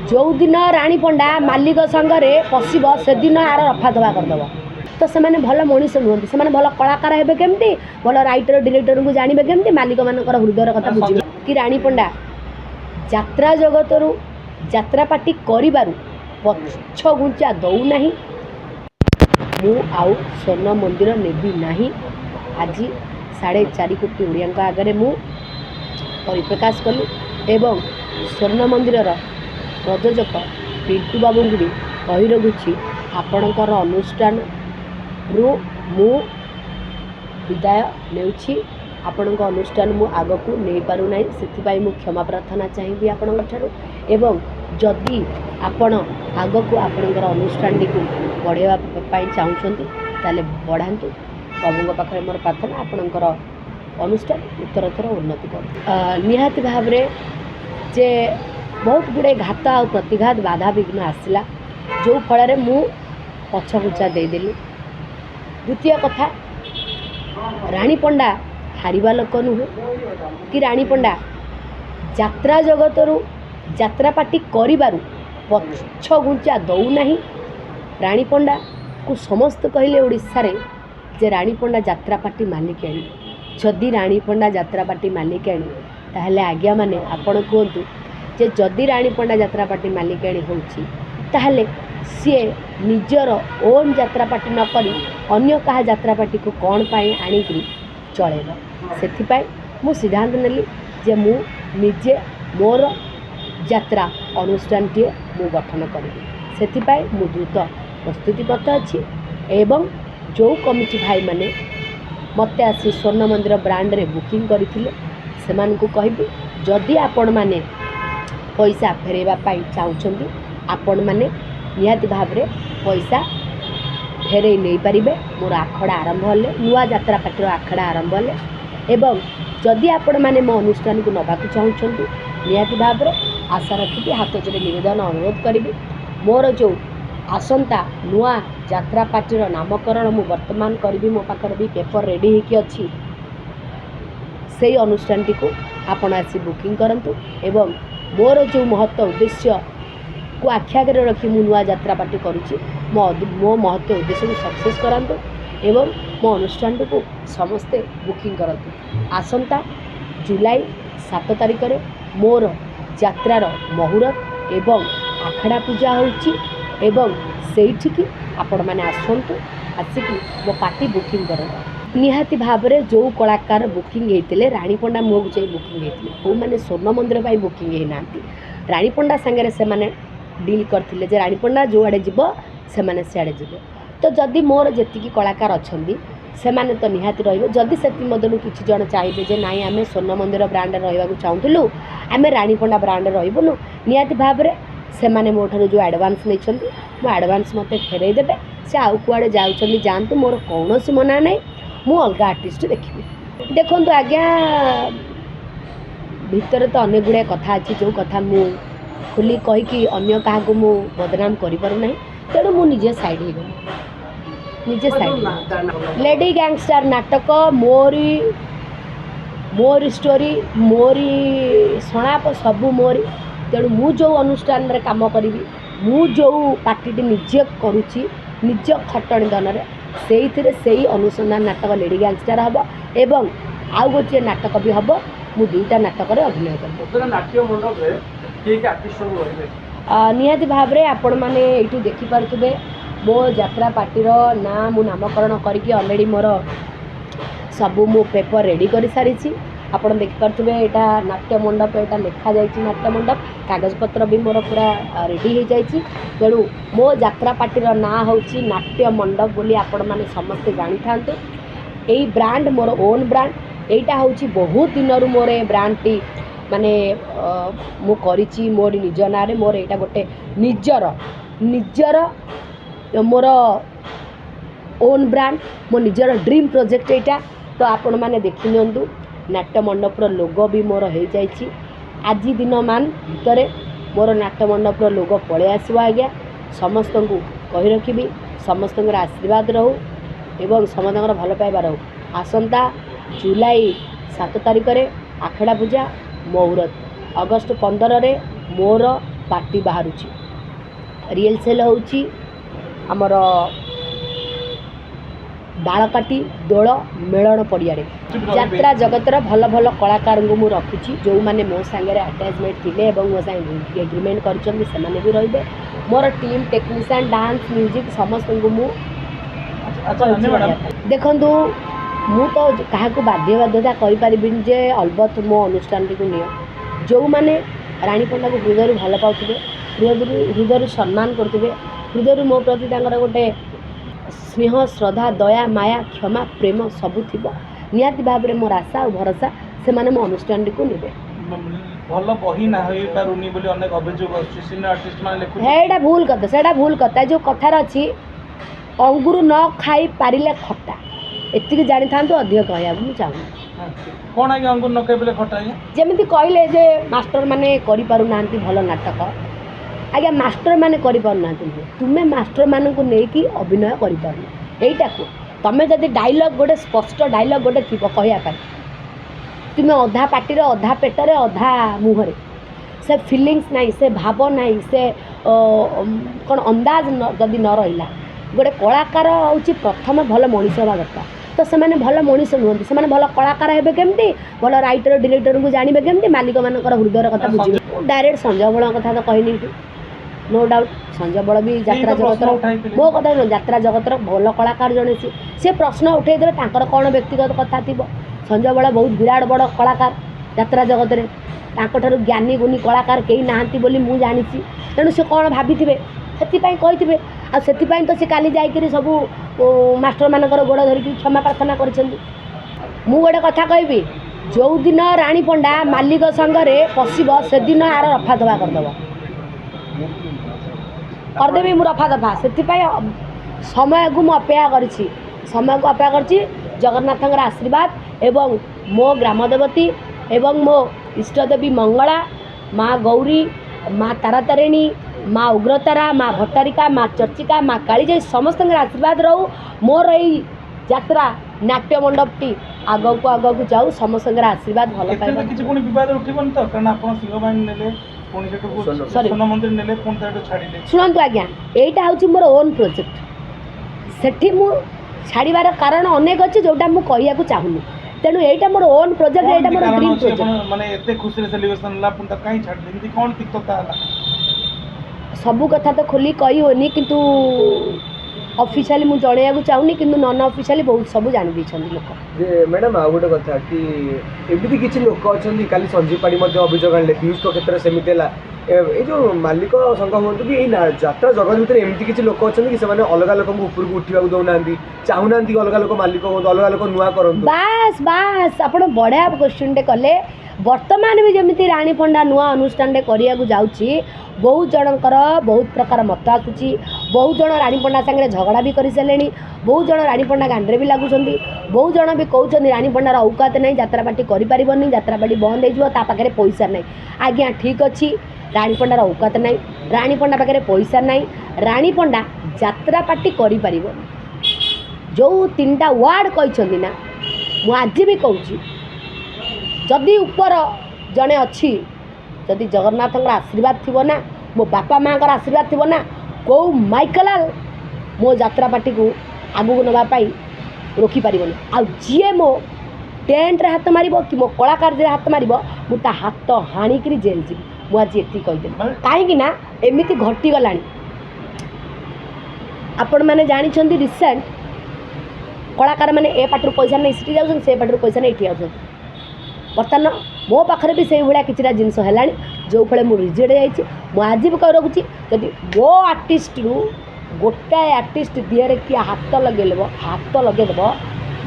जो दिन राणी पंडा मालिक संगे पशब से दिन आर रफा दफा करदेव तो से भल मनीष नुहति से भल कलाकार हे केमती भल राइटर डायरेक्टर को जानवे केमती मालिक मान हृदय कथा बुझे कि राणी पंडा यात्रा जगत यात्रा पार्टी कर पछ घुंचा दौना मु आउ स्वर्ण मंदिर नेबी नाही। आज 4.5 कोटी ओडिया आगे मु परिप्रकाश कली एवं स्वर्ण मंदिर प्रयोजक पिंटू बाबू को भी कही रखुची आपणकर अनुष्ठान रु मु विदाय नेउछि आपण अनुष्ठान मु आग को नहीं पारु ना से मु क्षमा प्रार्थना चाहिए आपण एवं जदि आपण आग को आपणकर अनुष्ठान को बढ़ावा चाहूँगी ताले बढ़ातु प्रभु पाखे मोर प्रार्थना आपणकर अनुष्ठान उत्तरोत्तर उन्नति कर निहाती भाव जे बहुत गुड़े घात आ प्रतिघात बाधा विघ्न आसला जो फल मु पछघुचा देदेली। द्वितीय कथा राणी पंडा हारिबा लोक नुहे कि राणी पंडा यात्रा जगत यात्रा पार्टी कर पछ घुंचा दौना राणी पंडा को समस्त कहले ओडिशा रे जे राणी पंडा यात्रा पार्टी मालिकाणी जदि राणी पंडा यात्रा पार्टी मालिकाणी ताहले आज्ञा माने आपण कहतु जे जदि राणी पंडा यात्रा पार्टी मालिकाणी होउची ताहले सी निजर ओन यात्रा पार्टी न करी अन्य कहा यात्रा पार्टी को कौन पाई आनिकी चलेब से मु सिद्धांत नेली जे मु निजे मोर यात्रा अनुष्ठान टे मु गठन करी से मु द्रुत प्रस्तुतिबद्ध अच्छी एवं जो कमिटी भाई माने मत आसी स्वर्ण मंदिर ब्रांड रे बुकिंग करथिले सेमान को कहबी जदि आपण माने पैसा फेरेबा पाई चाहउछंती आपण माने निहाती भाव रे पैसा फेरे नहीं पारे मोर आखड़ा आरंभ हेले नुआ यात्रा पार्टी आखड़ा आरंभ हेले एवं जदि आपण माने मो अनुष्ठान को नबाक चाहूँगी निहाती भाव रे आशा रखी हाथ जोड़े निवेदन अनुरोध करी मोर जो आसंता नुआ यात्रा पार्टी नामकरण मु वर्तमान करी मो पाखर भी पेपर रेडी होकी अच्छी से अनुष्ठान टी को आपण आसी बुकिंग करंतु एवं मोर जो महत्व उद्देश्य को आख्यागर रखी मु नुआ यात्रा पार्टी करुच्ची मो महत्व उद्देश्य को सक्सेस करातु एवं मो अनुष्ठान को समस्ते बुकिंग करतु। आसंता जुलाई 7 तारिख रे मोर यात्रार मुहूर्त एवं आखड़ा पूजा होची एवं सेठी आपण माने आसंतु आसिकी मो पार्टी बुकिंग करंतु। निहाती भाव रे जो कलाकार बुकिंग होते राणी पंडा मुह को जाई बुकिंग होते वो मैंने स्वर्ण मंदिर पाई बुकिंग होना राणी पंडा सांगे से माने डील करथिले जे राणी पंडा जो आड़े जीव से माने सियाड़े जीव तो जदि मोर जेतिकी कलाकार अच्छी से माने तो निहाती रहिबे जदि से मधुर किसी जन चाहिए जे नाई आम स्वर्ण मंदिर ब्रांड रहा चाहूलु आम राणी पंडा ब्रांड रहीबुनु निहाती भाव में से माने मो ठारू जो एडवांस नहीं मो एडवांस मते फेरई देबे से आउ कुआड़े जाउछन्ती जानतु मोर कौनसी मना नहीं मु अलग आर्टिस्ट देखी देखु आज्ञा भितर तो अनेक गुड़ाए कथा अच्छी जो कथा मु खुली कहीकि अन्य क्या मु बदनाम करूना तेणु मु निजे साइड हो निजे साइड लेडी गैंगस्टर नाटक मोरी स्टोरी मोरी सणाप सबू मोरी तेणु मु जो अनुष्ठान रे काम करी मु जो पार्टी निजे करुच्ची निज खटणी धन से अनुसंधान नाटक लेडी गैंगस्टर हम एवं आउ गोटे नाटक भी हम मु दुईटा नाटक अभिनय कर निहाती भाव में आपण मैंने ये देखिपे मो यात्रा पार्टीर ना मु नामकरण करके ऑलरेडी मोर सबू मो पेपर रेडी कर सारी आप देखिपे यहाँ नाट्य मंडप यहाँ लिखा जाइए नाट्य मंडप कागजपत्र भी मोर पूरा रेडी हो जाइए तेणु मो यात्रा पार्टीर ना हूँ नाट्य मंडप बोली आपण मैंने समस्ते जानी था यही ब्रांड मोर ओन ब्रांड यहाँ हूँ बहुत दिन मोर ब्रांड टी माने मु करिछि मोर निज ना रे मोर यहाँ गोटे निजर मोर ओन ब्रांड मो निजर ड्रीम प्रोजेक्ट यहाँ तो आपण मैंने देखि नियंतु नाट्य मंडपर लोगो भी मोर हो जाइए आज दिन मान भितर मोर नाट्य मंडपर लोगो पलि आसो आज्ञा समस्त को कही रखी समस्त आशीर्वाद रहू एवं समस्त भल पाइबा रहू। आसंता जुलाई 7 तारिख रे आखड़ा पूजा मुहूर्त अगस्ट 15 रे मोर पार्टी बाहर रिहर्सल होउची आमर बालकाटी दोल मेलन पड़िया यात्रा जगतर भल भल कलाकार को मुझे रखुची जो मैंने मो सांगे अटैचमेंट थे मो सांगे एग्रीमेंट कर भी रे मोर टीम टेक्नीशियन डांस म्यूजिक समस्त को देखु मु तो क्या बाध्य बाध्यता करें जे अलबत् मो अनुष्ठान को नियो जो मैंने रानी पंडा को हृदय भल पाते हृदय सम्मान करुवे हृदय मो प्रति गोटे स्नेह श्रद्धा दया माया क्षमा प्रेम सबू थी निहाती भाव में मोर आशा और भरोसा से माने मो अनुष्ठान को नेबे भल बही ना होई पारुनी बोली अनेक अभियोग अछि सीनियर आर्टिस्ट माने लेखु हेडा भूल कथा जो कथार अछि अंगुर न खाई पारिले खट्टा एतिक जानि थांतो अधिक कहया मु चाहू कोन आगे अंगुर न खाई पारिले खट्टा जेमिति कहले जे मास्टर माने करि पारु नांती भल नाटक आज्ञा मास्टर मैंने करना तुम्हें मास्टर मान को लेकिन अभिनय करटा को तुम्हें जब डायलॉग गोटे स्पष्ट डायलॉग गोटे थी कहवाई तुम्हें अधा पार्टी अधा पेटर अधा मुहर से फिलिंग्स ना से भाव ना से कौन अंदाज जदि न रहा गोटे कलाकार हूँ प्रथम भल मनीष हवा दरकार तो से भल मनीष नुहति से भल कलाकार हे केमती भल राइटर डायरेक्टर को जानवे केमती मालिक मान हृदय कथा बुझे डायरेक्ट संजय बल कथा तो कहनी नो डाउट संजय बल भी यात्रा जगतर मो कथा यात्रा जगतर भल कलाकार जड़े सी प्रश्न उठे देवे कौन व्यक्तिगत कथा थी संजय बल बहुत विराट बड़ कलाकार यात्रा जगत में ज्ञानी गुणी कलाकार कहीं नहांती बोली मु जानी तेणु से कौन भाभी थे से कही आपाई तो सी काली जाकि सब मास्टर मान गोड़ धरिकी क्षमा प्रार्थना कर गोटे कथा कहबी जो दिन रानी पंडा मालिक संगे पशब से दिन आर रफा दफा करदेवी मु रफा दफा से समय को मुझे अपेक्षा कर समय को अपेक्षा कर जगन्नाथ आशीर्वाद एवं मो ग्राम देवती एवं मो इष्टदेवी मंगला माँ गौरी माँ तारातारिणी माँ उग्रतारा माँ भट्टारिका माँ चर्चिका माँ कालीजाई समस्त आशीर्वाद रहू मोर यही यात्रा नाट्य मंडपटी आग को जाऊ समस्त आशीर्वाद भल शुणु आज्ञा यहीटा हूँ मोर ओन प्रोजेक्ट सेठी मु छाड़बार कारण अनेक अच्छे जोटा मुझे कहूँ चाहूनी तेणु यहीटा मोर ओन प्रोजेक्ट यहीटा मोर ड्रीम प्रोजेक्ट माने एते खुशी रे सेलिब्रेशन ला पुन त काई छाड़ देंती कोन तिक्तता हला सबू कथा तो खोली कही होनी किंतु ऑफिशियली मु जणैया को चाहूनी किंतु नॉन ऑफिशियली बहुत सब जानि दैछन लोक जे मैडम आ गोटे कथा कि एमिति किछि लोक अछन काली संजीव पाड़ी मध्ये अभियोग आनले पीयूष तो क्षेत्र सेमितेला ए जो मालिक संघ हुंतु कि ए यात्रा जगत भितर एमिति किछि लोक अछन कि से अलग लोक ऊपर को उठिबा दौना चाहूना अलग लोक मालिक हो अलग लोक नुआ करन बास बास आपण बढ़िया क्वेश्चन टे कले वर्तमान भी जमी रानी पंडा नुआ अनुष्ठान करने जाऊँगी बहुत जनकर बहुत प्रकार मत आसूँ बहुत जन रानी पंडा सागर झगड़ा भी कर सारे बहुत जन रानी पंडा गांडे भी लगुच बहुत जन भी कहते रानी पंडार औकात नहीं यात्रा पार्टी करें यात्रा पार्टी बंद होपाखे पैसा नहीं आज्ञा ठीक अच्छी रानी पंडार औकात नहीं रानी पंडा पाखे पैसा नहीं रानी पंडा यात्रा पार्टी कर जो 3टा वार्ड कहते ना मुझे भी कहूँ जदि ऊपर जड़े अच्छी जदि जगन्नाथ आशीर्वाद थी ना मो बापा माँ आशीर्वाद थी ना कौ माइकलाल मो यात्रा पार्टी को आगू नापी रोकीपर आ जी मो टेंट रे हाथ मार कि मो कलाकार हाथ मार मुझे हाथ हाणिक जेल जी मुझे ये कहीदेली कहीं एमती घटीगला आपण मैंने जानी रिसेंट कलाकार मैंने ए पार्टी पैसा नहीं सीटी जाऊँ से पार्टी पैसा नहीं ये आस बर्तमान मो पाखे भी से भाया किसी जिनस है जो फल मुझे रिजेक्ट आज भी कह रखुच्छी जदि मो आर्टिस्ट रु गोटाए आर्टिस्ट दिहरे किए हाथ लगेदेव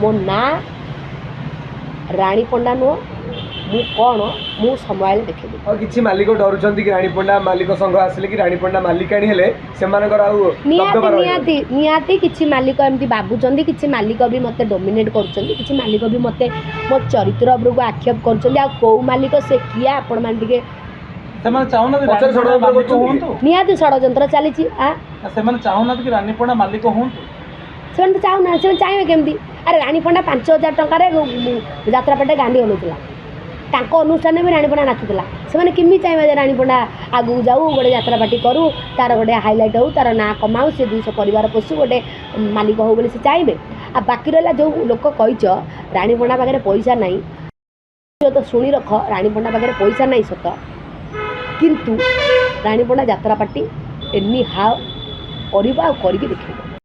मो ना रानी पंडा नुह मु कौन मु समय देखेदी और किसी मालिक डरुंच कि रानी पंडा मालिक संघ आसिले कि रानी पंडा मालिकाणी हेले निहाती किसी मालिक एमती भावुं किसी मालिक भी मत डोमिनेट कर मालिक भी मत मो चरित्र उपरको आक्षेप कर मालिक से किए आपण मैंने निहाती षड्यंत्र चली चाहूना कि रानी पंडा मालिक हूँ से चाहूना से चाहिए केमती अरे रानी पंडा 5000 टकर यात्रा पार्टी गांधी हलुला ତାଙ୍କ ଅନୁଷ୍ଠାନରେ ବି ରାଣୀ ପଣ୍ଡା ନାଚୁଥିଲା ସେମାନେ କେମିତି ଚାହିଁବେ ଯେ ରାଣୀ ପଣ୍ଡା ଆଗକୁ ଯାଉ ଗୋଟେ ଯାତ୍ରା ପାର୍ଟି କରୁ ତାର ଗୋଟେ ହାଇଲାଇଟ୍ ହେଉ ତାର ନାଁ କମାଉ ସେ 200 ପରିବାର ପୋଷୁ ଗୋଟେ ମାଲିକ ହଉ ବୋଲି ସେ ଚାହିଁବେ। ଆଉ ବାକି ରହିଲା ଯେଉଁ ଲୋକ କହିଛ ରାଣୀ ପଣ୍ଡା ପାଖରେ ପଇସା ନାହିଁ ତ ଶୁଣି ରଖ ରାଣୀ ପଣ୍ଡା ପାଖରେ ପଇସା ନାହିଁ ସତ କିନ୍ତୁ ରାଣୀ ପଣ୍ଡା ଯାତ୍ରା ପାର୍ଟି ଏନି ହାଓ କରିବ ଆଉ କରିକି ଦେଖେଇବ।